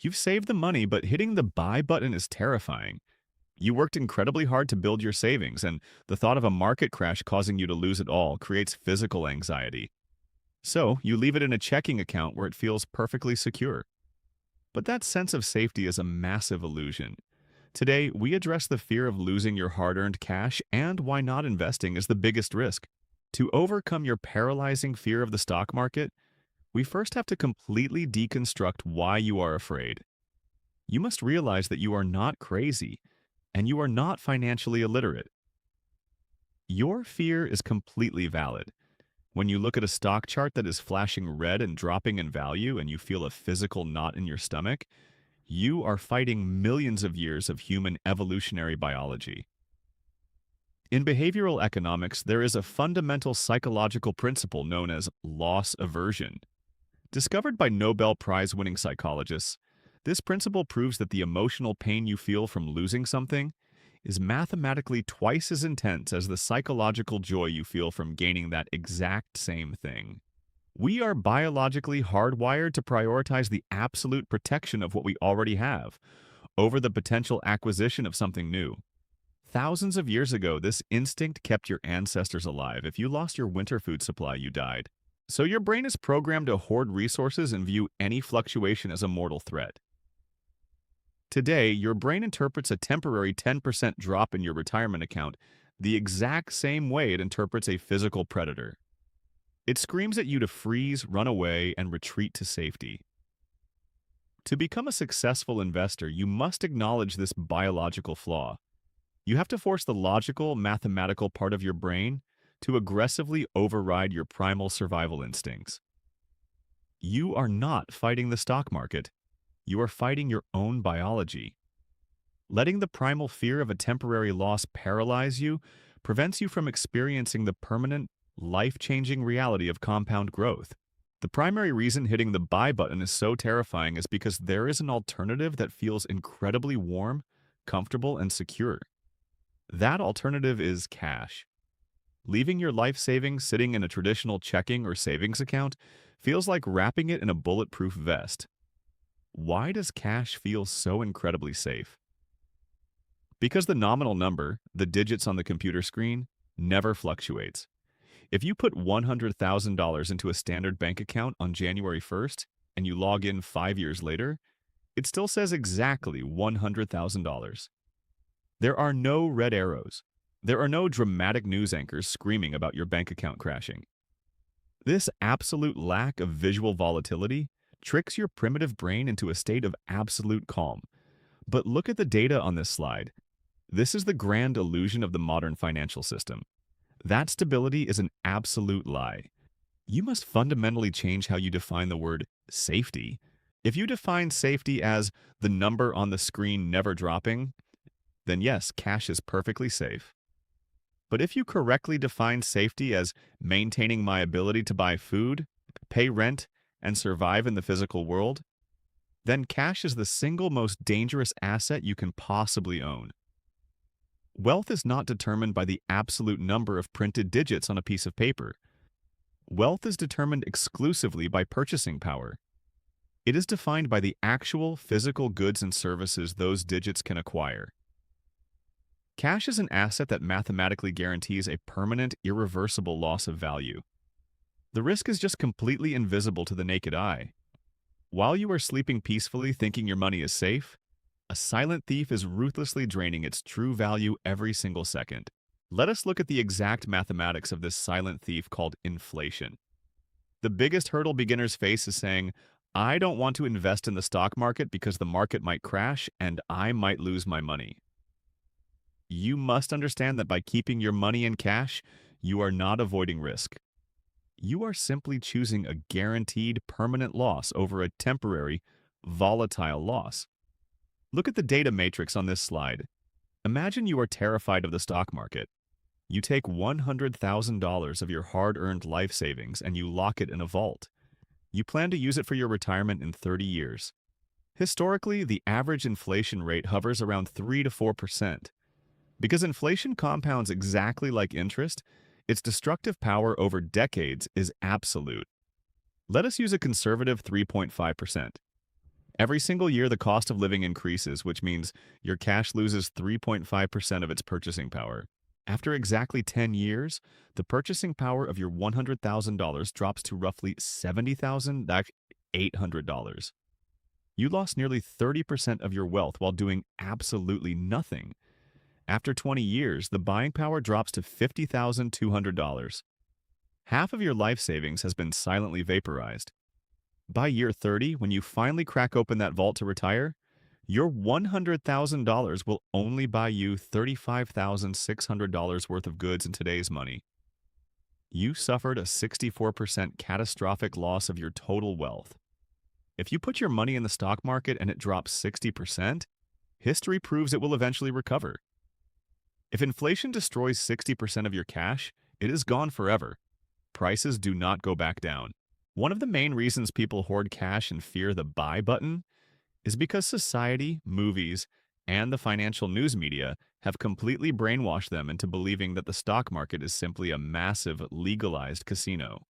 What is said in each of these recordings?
You've saved the money, but hitting the buy button is terrifying. You worked incredibly hard to build your savings, and the thought of a market crash causing you to lose it all creates physical anxiety. So, you leave it in a checking account where it feels perfectly secure. But that sense of safety is a massive illusion. Today, we address the fear of losing your hard-earned cash and why not investing is the biggest risk. To overcome your paralyzing fear of the stock market, we first have to completely deconstruct why you are afraid. You must realize that you are not crazy, and you are not financially illiterate. Your fear is completely valid. When you look at a stock chart that is flashing red and dropping in value and you feel a physical knot in your stomach, you are fighting millions of years of human evolutionary biology. In behavioral economics, there is a fundamental psychological principle known as loss aversion. Discovered by Nobel Prize-winning psychologists, this principle proves that the emotional pain you feel from losing something is mathematically twice as intense as the psychological joy you feel from gaining that exact same thing. We are biologically hardwired to prioritize the absolute protection of what we already have over the potential acquisition of something new. Thousands of years ago, this instinct kept your ancestors alive. If you lost your winter food supply, you died. So your brain is programmed to hoard resources and view any fluctuation as a mortal threat. Today, your brain interprets a temporary 10% drop in your retirement account the exact same way it interprets a physical predator. It screams at you to freeze, run away, and retreat to safety. To become a successful investor, you must acknowledge this biological flaw. You have to force the logical, mathematical part of your brain to aggressively override your primal survival instincts. You are not fighting the stock market. You are fighting your own biology. Letting the primal fear of a temporary loss paralyze you prevents you from experiencing the permanent, life-changing reality of compound growth. The primary reason hitting the buy button is so terrifying is because there is an alternative that feels incredibly warm, comfortable, and secure. That alternative is cash. Leaving your life savings sitting in a traditional checking or savings account feels like wrapping it in a bulletproof vest. Why does cash feel so incredibly safe? Because the nominal number, the digits on the computer screen, never fluctuates. If you put $100,000 into a standard bank account on January 1st and you log in 5 years later, it still says exactly $100,000. There are no red arrows. There are no dramatic news anchors screaming about your bank account crashing. This absolute lack of visual volatility tricks your primitive brain into a state of absolute calm. But look at the data on this slide. This is the grand illusion of the modern financial system. That stability is an absolute lie. You must fundamentally change how you define the word safety. If you define safety as the number on the screen never dropping, then yes, cash is perfectly safe. But if you correctly define safety as maintaining my ability to buy food, pay rent, and survive in the physical world, then cash is the single most dangerous asset you can possibly own. Wealth is not determined by the absolute number of printed digits on a piece of paper. Wealth is determined exclusively by purchasing power. It is defined by the actual physical goods and services those digits can acquire. Cash is an asset that mathematically guarantees a permanent, irreversible loss of value. The risk is just completely invisible to the naked eye. While you are sleeping peacefully thinking your money is safe, a silent thief is ruthlessly draining its true value every single second. Let us look at the exact mathematics of this silent thief called inflation. The biggest hurdle beginners face is saying, I don't want to invest in the stock market because the market might crash and I might lose my money. You must understand that by keeping your money in cash, you are not avoiding risk. You are simply choosing a guaranteed permanent loss over a temporary, volatile loss. Look at the data matrix on this slide. Imagine you are terrified of the stock market. You take $100,000 of your hard-earned life savings and you lock it in a vault. You plan to use it for your retirement in 30 years. Historically, the average inflation rate hovers around 3 to 4%. Because inflation compounds exactly like interest, its destructive power over decades is absolute. Let us use a conservative 3.5%. Every single year, the cost of living increases, which means your cash loses 3.5% of its purchasing power. After exactly 10 years, the purchasing power of your $100,000 drops to roughly $70,000, that's $800. You lost nearly 30% of your wealth while doing absolutely nothing. After 20 years, the buying power drops to $50,200. Half of your life savings has been silently vaporized. By year 30, when you finally crack open that vault to retire, your $100,000 will only buy you $35,600 worth of goods in today's money. You suffered a 64% catastrophic loss of your total wealth. If you put your money in the stock market and it drops 60%, history proves it will eventually recover. If inflation destroys 60% of your cash, it is gone forever. Prices do not go back down. One of the main reasons people hoard cash and fear the buy button is because society, movies, and the financial news media have completely brainwashed them into believing that the stock market is simply a massive, legalized casino.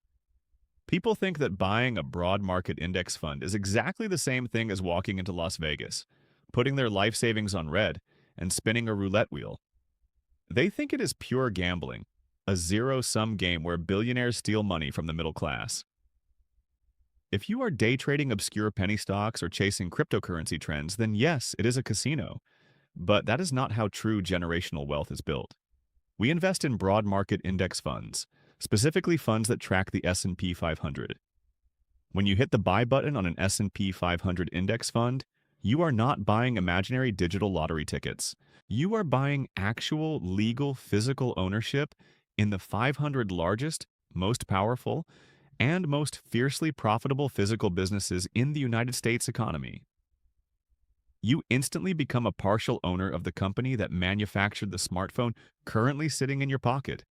People think that buying a broad market index fund is exactly the same thing as walking into Las Vegas, putting their life savings on red, and spinning a roulette wheel. They think it is pure gambling, a zero-sum game where billionaires steal money from the middle class. If you are day trading obscure penny stocks or chasing cryptocurrency trends, then yes, it is a casino. But that is not how true generational wealth is built. We invest in broad market index funds, specifically funds that track the S&P 500. When you hit the buy button on an S&P 500 index fund, you are not buying imaginary digital lottery tickets. You are buying actual, legal, physical ownership in the 500 largest, most powerful, and most fiercely profitable physical businesses in the United States economy. You instantly become a partial owner of the company that manufactured the smartphone currently sitting in your pocket.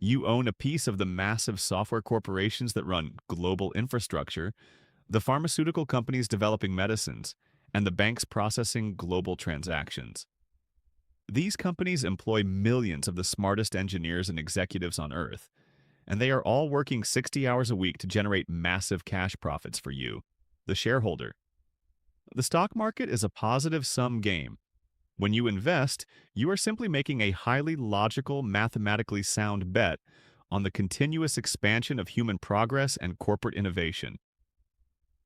You own a piece of the massive software corporations that run global infrastructure, the pharmaceutical companies developing medicines, and the banks processing global transactions. These companies employ millions of the smartest engineers and executives on Earth, and they are all working 60 hours a week to generate massive cash profits for you, the shareholder. The stock market is a positive-sum game. When you invest, you are simply making a highly logical, mathematically sound bet on the continuous expansion of human progress and corporate innovation.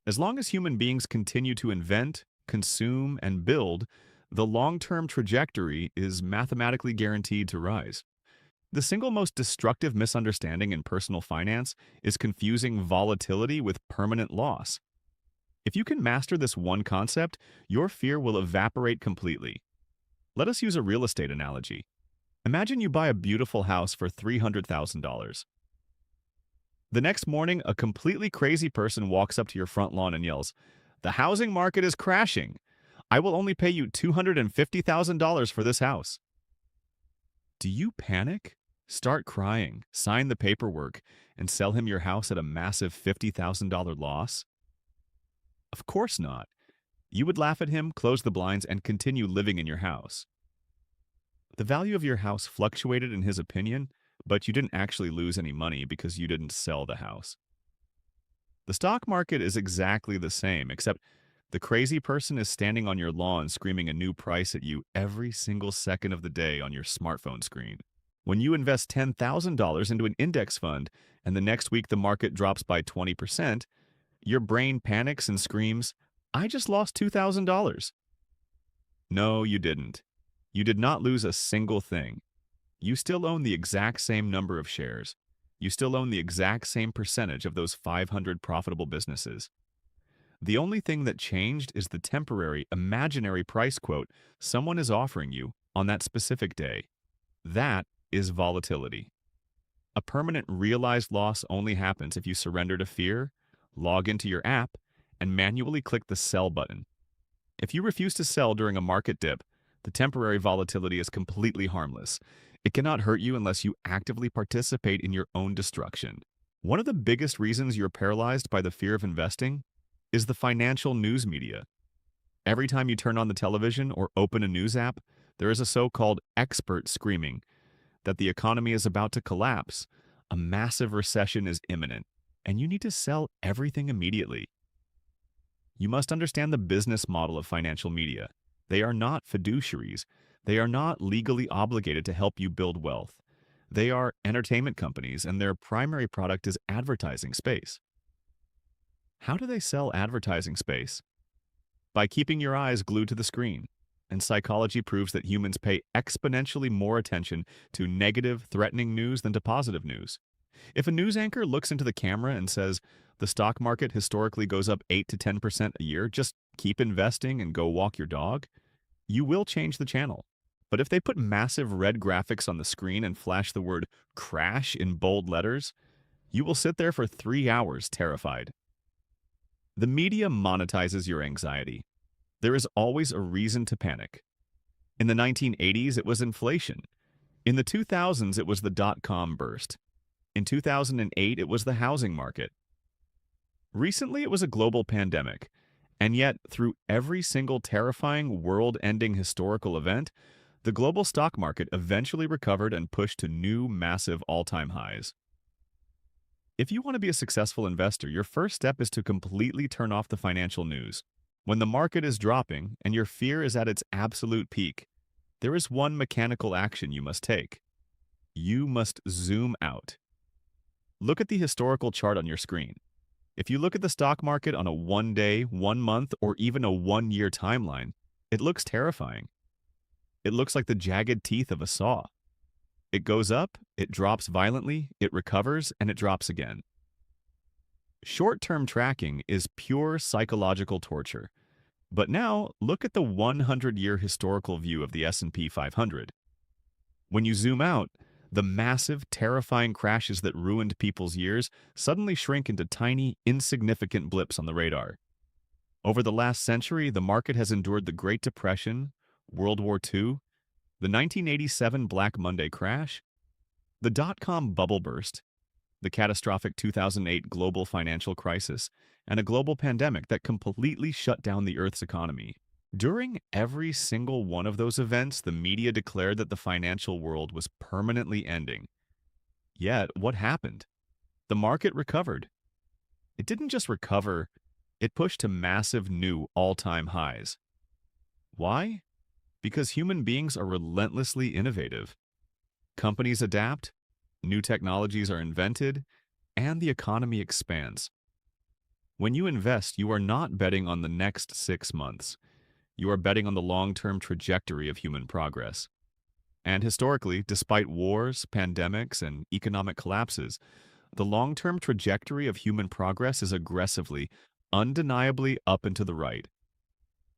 As long as human beings continue to invent, consume, and build, the long-term trajectory is mathematically guaranteed to rise. The single most destructive misunderstanding in personal finance is confusing volatility with permanent loss. If you can master this one concept, your fear will evaporate completely. Let us use a real estate analogy. Imagine you buy a beautiful house for $300,000. The next morning, a completely crazy person walks up to your front lawn and yells, "The housing market is crashing. I will only pay you $250,000 for this house." Do you panic? Start crying, sign the paperwork, and sell him your house at a massive $50,000 loss? Of course not. You would laugh at him, close the blinds, and continue living in your house. The value of your house fluctuated in his opinion, but you didn't actually lose any money because you didn't sell the house. The stock market is exactly the same, except the crazy person is standing on your lawn screaming a new price at you every single second of the day on your smartphone screen. When you invest $10,000 into an index fund and the next week the market drops by 20%, your brain panics and screams, "I just lost $2,000. No, you didn't. You did not lose a single thing. You still own the exact same number of shares. You still own the exact same percentage of those 500 profitable businesses. The only thing that changed is the temporary, imaginary price quote someone is offering you on that specific day. That is volatility. A permanent realized loss only happens if you surrender to fear, log into your app, and manually click the sell button. If you refuse to sell during a market dip, the temporary volatility is completely harmless. It cannot hurt you unless you actively participate in your own destruction. One of the biggest reasons you're paralyzed by the fear of investing is the financial news media. Every time you turn on the television or open a news app, there is a so-called expert screaming that the economy is about to collapse, a massive recession is imminent, and you need to sell everything immediately. You must understand the business model of financial media. They are not fiduciaries. They are not legally obligated to help you build wealth. They are entertainment companies, and their primary product is advertising space. How do they sell advertising space? By keeping your eyes glued to the screen. And psychology proves that humans pay exponentially more attention to negative, threatening news than to positive news. If a news anchor looks into the camera and says, the stock market historically goes up 8 to 10% a year, just keep investing and go walk your dog, you will change the channel. But if they put massive red graphics on the screen and flash the word crash in bold letters, you will sit there for 3 hours terrified. The media monetizes your anxiety. There is always a reason to panic. In the 1980s, it was inflation. In the 2000s, it was the dot-com burst. In 2008, it was the housing market. Recently, it was a global pandemic. And yet, through every single terrifying, world-ending historical event, the global stock market eventually recovered and pushed to new, massive all-time highs. If you want to be a successful investor, your first step is to completely turn off the financial news. When the market is dropping and your fear is at its absolute peak, there is one mechanical action you must take. You must zoom out. Look at the historical chart on your screen. If you look at the stock market on a 1-day, 1-month, or even a 1-year timeline, it looks terrifying. It looks like the jagged teeth of a saw. It goes up, it drops violently, it recovers, and it drops again. Short-term tracking is pure psychological torture. But now, look at the 100-year historical view of the S&P 500. When you zoom out, the massive, terrifying crashes that ruined people's years suddenly shrink into tiny, insignificant blips on the radar. Over the last century, the market has endured the Great Depression, World War II, the 1987 Black Monday crash, the dot-com bubble burst, the catastrophic 2008 global financial crisis, and a global pandemic that completely shut down the Earth's economy. During every single one of those events, the media declared that the financial world was permanently ending. Yet, what happened? The market recovered. It didn't just recover, it pushed to massive new all-time highs. Why? Because human beings are relentlessly innovative. Companies adapt, new technologies are invented, and the economy expands. When you invest, you are not betting on the next 6 months. You are betting on the long-term trajectory of human progress. And historically, despite wars, pandemics, and economic collapses, the long-term trajectory of human progress is aggressively, undeniably up and to the right.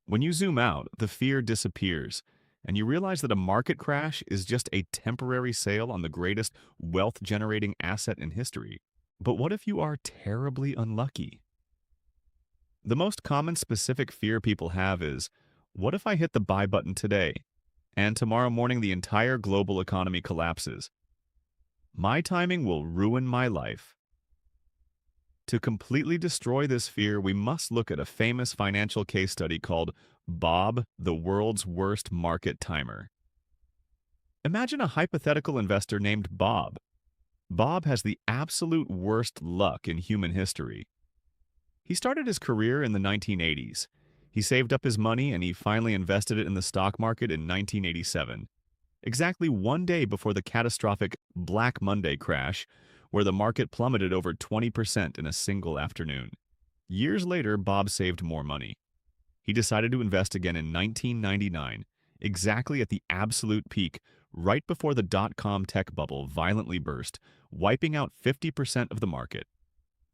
When you zoom out, the fear disappears, and you realize that a market crash is just a temporary sale on the greatest wealth-generating asset in history. But what if you are terribly unlucky? The most common specific fear people have is, what if I hit the buy button today, and tomorrow morning the entire global economy collapses? My timing will ruin my life. To completely destroy this fear, we must look at a famous financial case study called Bob, the World's Worst Market Timer. Imagine a hypothetical investor named Bob. Bob has the absolute worst luck in human history. He started his career in the 1980s. He saved up his money and he finally invested it in the stock market in 1987, exactly 1 day before the catastrophic Black Monday crash, where the market plummeted over 20% in a single afternoon. Years later, Bob saved more money. He decided to invest again in 1999, exactly at the absolute peak, right before the dot-com tech bubble violently burst, wiping out 50% of the market.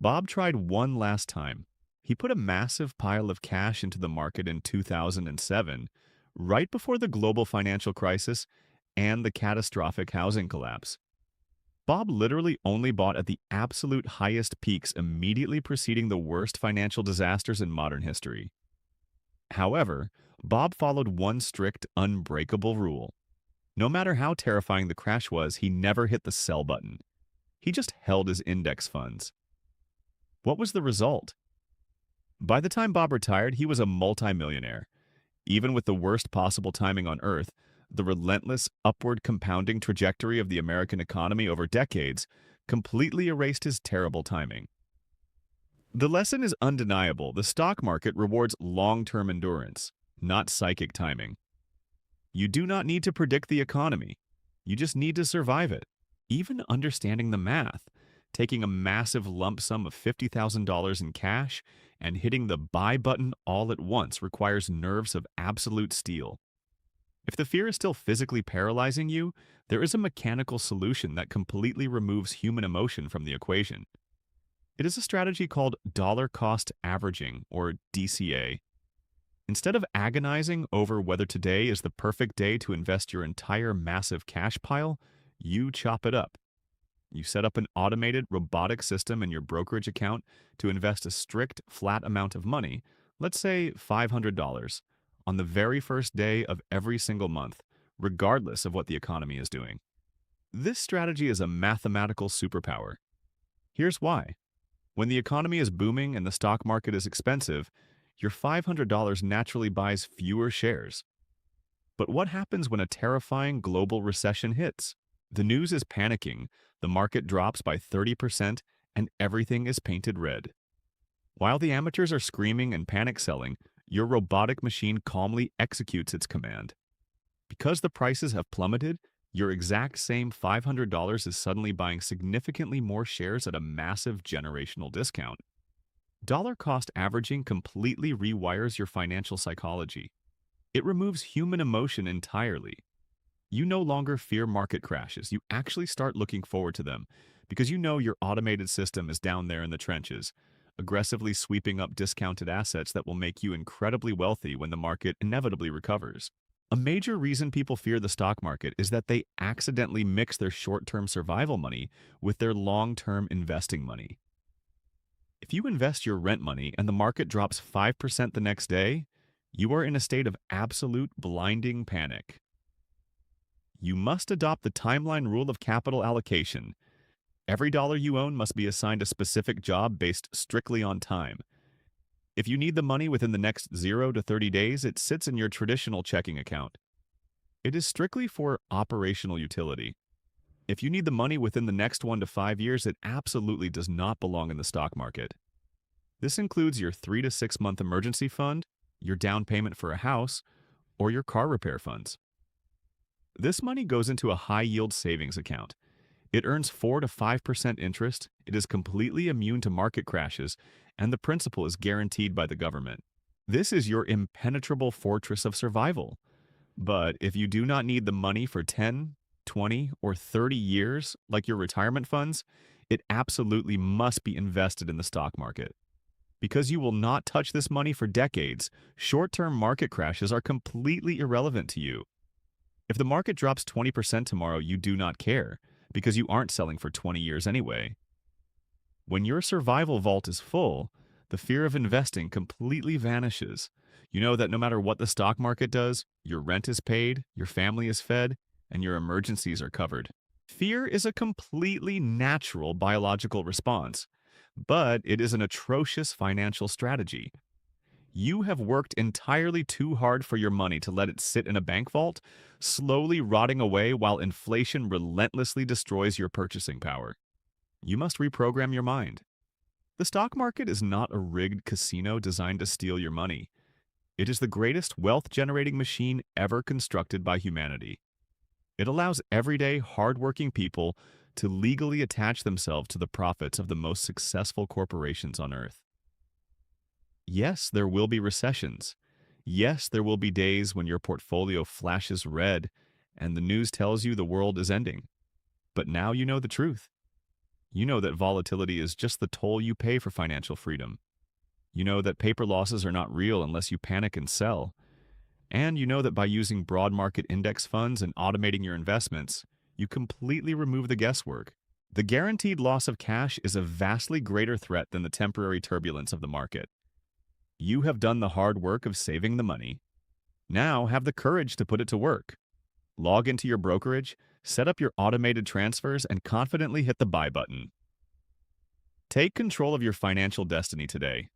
Bob tried one last time. He put a massive pile of cash into the market in 2007, right before the global financial crisis and the catastrophic housing collapse. Bob literally only bought at the absolute highest peaks immediately preceding the worst financial disasters in modern history. However, Bob followed one strict, unbreakable rule. No matter how terrifying the crash was, he never hit the sell button. He just held his index funds. What was the result? By the time Bob retired, he was a multimillionaire. Even with the worst possible timing on Earth, the relentless upward compounding trajectory of the American economy over decades completely erased his terrible timing. The lesson is undeniable. The stock market rewards long-term endurance, not psychic timing. You do not need to predict the economy. You just need to survive it. Even understanding the math, taking a massive lump sum of $50,000 in cash and hitting the buy button all at once requires nerves of absolute steel. If the fear is still physically paralyzing you, there is a mechanical solution that completely removes human emotion from the equation. It is a strategy called dollar cost averaging, or DCA. Instead of agonizing over whether today is the perfect day to invest your entire massive cash pile, you chop it up. You set up an automated robotic system in your brokerage account to invest a strict, flat amount of money, let's say $500, on the very first day of every single month, regardless of what the economy is doing. This strategy is a mathematical superpower. Here's why. When the economy is booming and the stock market is expensive, your $500 naturally buys fewer shares. But what happens when a terrifying global recession hits? The news is panicking, the market drops by 30%, and everything is painted red. While the amateurs are screaming and panic selling, your robotic machine calmly executes its command. Because the prices have plummeted, your exact same $500 is suddenly buying significantly more shares at a massive generational discount. Dollar cost averaging completely rewires your financial psychology. It removes human emotion entirely. You no longer fear market crashes. You actually start looking forward to them because you know your automated system is down there in the trenches, aggressively sweeping up discounted assets that will make you incredibly wealthy when the market inevitably recovers. A major reason people fear the stock market is that they accidentally mix their short-term survival money with their long-term investing money. If you invest your rent money and the market drops 5% the next day, you are in a state of absolute blinding panic. You must adopt the timeline rule of capital allocation. Every dollar you own must be assigned a specific job based strictly on time. If you need the money within the next 0 to 30 days, it sits in your traditional checking account. It is strictly for operational utility. If you need the money within the next 1 to 5 years, it absolutely does not belong in the stock market. This includes your 3 to 6 month emergency fund, your down payment for a house, or your car repair funds. This money goes into a high-yield savings account. It earns 4 to 5% interest, it is completely immune to market crashes, and the principal is guaranteed by the government. This is your impenetrable fortress of survival. But if you do not need the money for 10, 20, or 30 years, like your retirement funds, it absolutely must be invested in the stock market. Because you will not touch this money for decades, short-term market crashes are completely irrelevant to you. If the market drops 20% tomorrow, you do not care, because you aren't selling for 20 years anyway. When your survival vault is full, the fear of investing completely vanishes. You know that no matter what the stock market does, your rent is paid, your family is fed, and your emergencies are covered. Fear is a completely natural biological response, but it is an atrocious financial strategy. You have worked entirely too hard for your money to let it sit in a bank vault, slowly rotting away while inflation relentlessly destroys your purchasing power. You must reprogram your mind. The stock market is not a rigged casino designed to steal your money. It is the greatest wealth-generating machine ever constructed by humanity. It allows everyday, hardworking people to legally attach themselves to the profits of the most successful corporations on Earth. Yes, there will be recessions. Yes, there will be days when your portfolio flashes red and the news tells you the world is ending. But now you know the truth. You know that volatility is just the toll you pay for financial freedom. You know that paper losses are not real unless you panic and sell. And you know that by using broad market index funds and automating your investments, you completely remove the guesswork. The guaranteed loss of cash is a vastly greater threat than the temporary turbulence of the market. You have done the hard work of saving the money. Now have the courage to put it to work. Log into your brokerage, set up your automated transfers, and confidently hit the buy button. Take control of your financial destiny today.